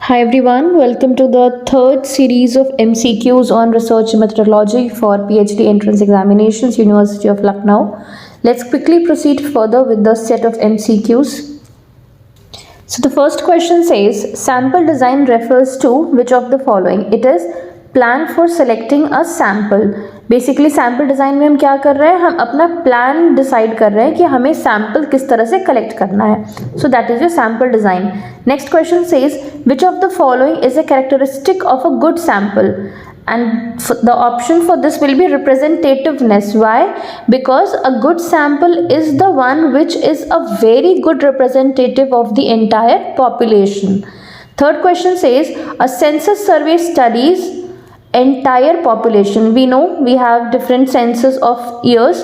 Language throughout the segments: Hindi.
Hi everyone, welcome to the third series of MCQs on research methodology for PhD entrance examinations, University of Lucknow. Let's quickly proceed further with the set of MCQs. So the first question says, sample design refers to which of the following? It is plan for selecting a sample. Basically sample design में हम क्या कर रहे हैं, हम अपना प्लान डिसाइड कर रहे हैं कि हमें सैम्पल किस तरह से कलेक्ट करना है. So that is your sample design. Next question says which of the following is a characteristic of a good sample. And the option for this will be representativeness. Why? Because a good sample is the one which is a very good representative of the entire population. Third question says a census survey studies entire population. We know we have different census of years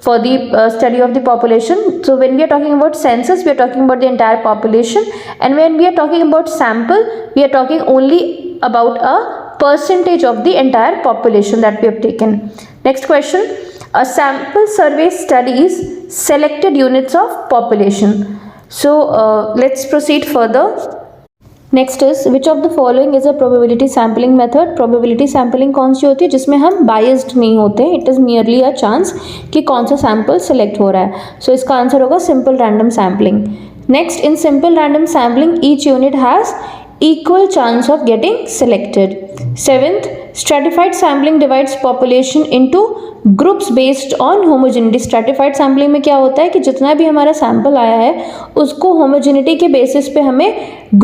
for the study of the population. So when we are talking about census, we are talking about the entire population, and when we are talking about sample, we are talking only about a percentage of the entire population that we have taken. Next question, a sample survey studies selected units of population. So let's proceed further. Next is which of the following is a probability sampling method. Probability sampling कौन सी होती है जिसमें हम बायस्ड नहीं होते, it is merely a chance कि कौन सा सैम्पल सेलेक्ट हो रहा है. सो इसका आंसर होगा simple random sampling. Next, in simple random sampling each unit has equal chance of getting selected. Seventh, stratified sampling divides population into groups based on homogeneity. stratified sampling में क्या होता है कि जितना भी हमारा सैंपल आया है उसको homogeneity के बेसिस पे हमें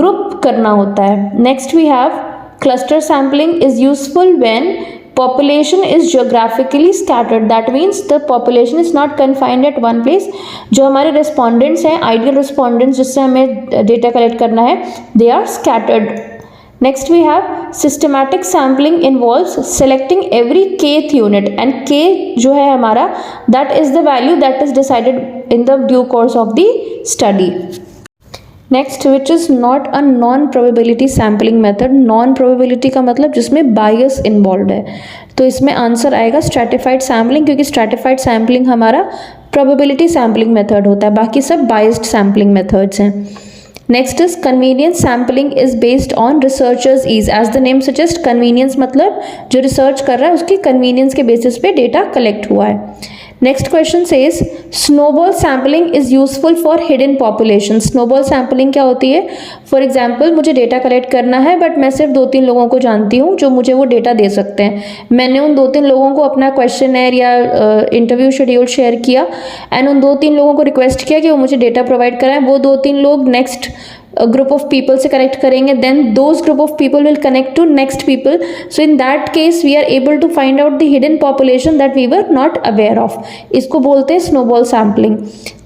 ग्रुप करना होता है. Next we have cluster sampling is useful when population is geographically scattered. That means the population is not confined at one place. जो हमारे respondents हैं, ideal respondents जिससे हमें data collect करना है, they are scattered. Next we have systematic sampling involves selecting every kth unit, and k जो है हमारा that is the value that is decided in the due course of the study. Next which is not a non probability sampling method. Non probability का मतलब जिसमें बायस इन्वॉल्व है, तो इसमें आंसर आएगा स्ट्रैटिफाइड सैम्पलिंग, क्योंकि स्ट्रैटिफाइड सैम्पलिंग हमारा प्रोबेबिलिटी सैम्पलिंग मेथड होता है, बाकी सब बायस्ड सैम्पलिंग मेथड्स हैं. Next is convenience sampling is based on researcher's ease. As the name suggest, convenience मतलब जो रिसर्च कर रहा है उसकी कन्वीनियंस के बेसिस पे डेटा कलेक्ट हुआ है. Next question says snowball sampling is useful for hidden population. Snowball sampling क्या होती है? फॉर एग्जाम्पल मुझे डेटा कलेक्ट करना है बट मैं सिर्फ 2-3 लोगों को जानती हूँ जो मुझे वो डेटा दे सकते हैं. मैंने उन 2-3 लोगों को अपना क्वेश्चनर या इंटरव्यू शेड्यूल शेयर किया एंड उन 2-3 लोगों को रिक्वेस्ट किया कि वो मुझे डेटा प्रोवाइड कराएं. वो 2-3 लोग नेक्स्ट ग्रुप ऑफ पीपल से कनेक्ट करेंगे, then those group of people will connect to next people. So in that case we are able to find out the hidden population that we were not aware of. इसको बोलते हैं snowball sampling.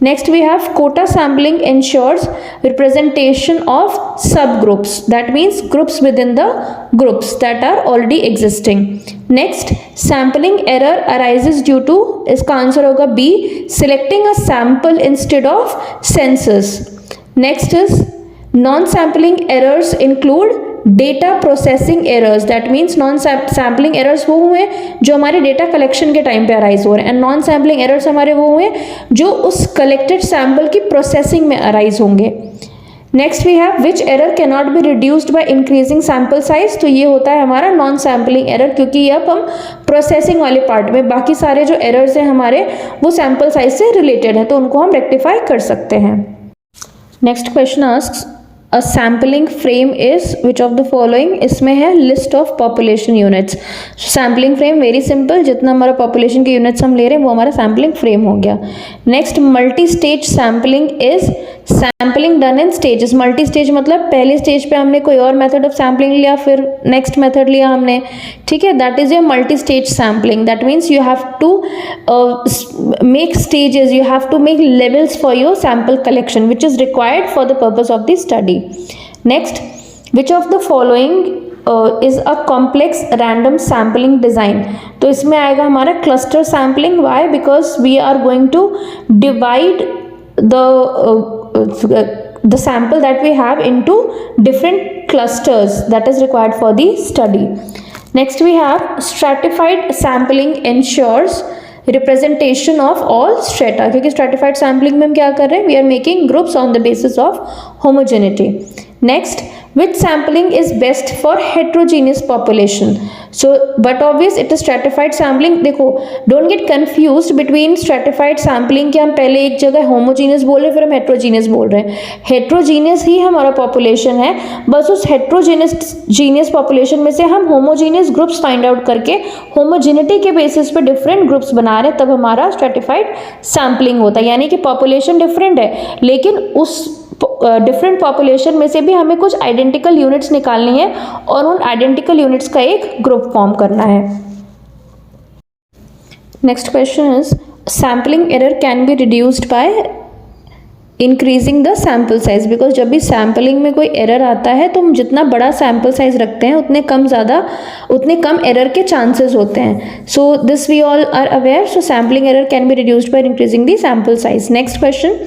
Next we have quota sampling ensures representation of sub groups. That means groups within the groups that are already existing. Next, sampling error arises due to, इसका आंसर होगा B, selecting a sample instead of census. Next is non-sampling errors include data processing errors. that means non-sampling errors वो हुए जो हमारे data collection के टाइम पे अराइज हो रहे हैं, and non-sampling errors हमारे वो हुए जो उस collected sample की processing में अराइज होंगे. Next we have which error can not be reduced by increasing sample size. तो ये होता है हमारा नॉन सैम्पलिंग एरर, क्योंकि ये अब हम प्रोसेसिंग वाले पार्ट में, बाकी सारे जो एरर्स हैं हमारे वो सैम्पल साइज से रिलेटेड है, तो उनको हम रेक्टिफाई कर सकते हैं. Next question asks a sampling frame is which of the following. इसमें है list of population units. Sampling frame very simple, जितना हमारा पॉपुलेशन के यूनिट्स हम ले रहे हैं वो हमारा सैम्पलिंग फ्रेम हो गया. Next, multi stage sampling is sampling done in stages. Multi stage मतलब पहले स्टेज पे हमने कोई और मेथड ऑफ सैम्पलिंग लिया, फिर नेक्स्ट मेथड लिया हमने, ठीक है, that is your multi stage sampling. That means you have to make stages, you have to make levels for your sample collection which is required for the purpose of the study. Next, which of the following is a complex random sampling design. तो इसमें आएगा हमारा cluster sampling. Why? Because we are going to divide the sample that we have into different clusters that is required for the study. Next we have stratified sampling ensures representation of all strata. क्योंकि stratified sampling में हम क्या कर रहे हैं? We are making groups on the basis of homogeneity. Next, Which sampling is best for heterogeneous population? So but obvious it is stratified sampling. देखो don't get confused between stratified sampling कि हम पहले एक जगह homogeneous बोल रहे हैं फिर हम heterogeneous बोल रहे हैं. heterogeneous ही हमारा population है, बस उस heterogeneous population में से हम homogeneous groups find out करके homogeneity के basis पे different groups बना रहे हैं, तब हमारा stratified sampling होता है. यानी कि population different है लेकिन उस डिफरेंट पॉपुलेशन में से भी हमें कुछ आइडेंटिकल यूनिट्स निकालनी है और उन आइडेंटिकल यूनिट्स का एक ग्रुप फॉर्म करना है. Next question is sampling error can be reduced by increasing the sample size. Because जब भी सैम्पलिंग में कोई एरर आता है तो हम जितना बड़ा सैम्पल साइज रखते हैं उतने कम एरर के चांसेस होते हैं. So this we all are aware. So sampling error can be reduced by increasing the sample size. Next question,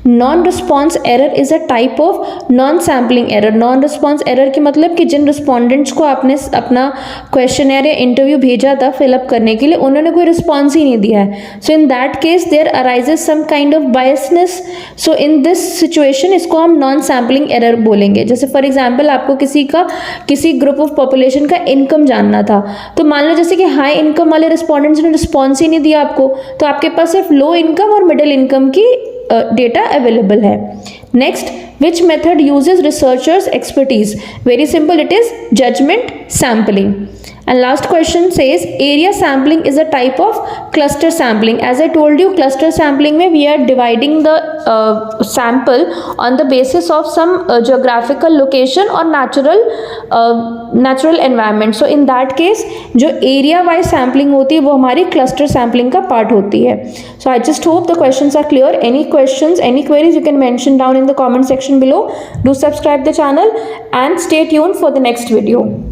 non response error is a type of non sampling error. Non response error की मतलब कि जिन रिस्पॉन्डेंट्स को आपने अपना क्वेश्चन या इंटरव्यू भेजा था फिलअप करने के लिए, उन्होंने कोई रिस्पॉन्स ही नहीं दिया है. So in that case there arises some kind of biasness. So in this situation इसको हम नॉन सैम्पलिंग एरर बोलेंगे. जैसे फॉर एग्जांपल आपको किसी ग्रुप ऑफ पॉपुलेशन का इनकम जानना था, तो मान लो जैसे कि हाई इनकम वाले रिस्पॉन्डेंट्स ने रिस्पॉन्स ही नहीं दिया आपको, तो आपके पास सिर्फ लो इनकम और मिडिल इनकम की डेटा अवेलेबल है. Next, which method uses researchers expertise? Very simple, it is judgment sampling. And last question says area sampling is a type of cluster sampling. As I told you, cluster sampling में we are dividing the sample on the basis of some geographical location or natural environment. So in that case जो area wise sampling होती है वो हमारी cluster sampling का part होती है. So I just hope the questions are clear. Any questions, any queries you can mention down in the comment section below. Do subscribe the channel and stay tuned for the next video.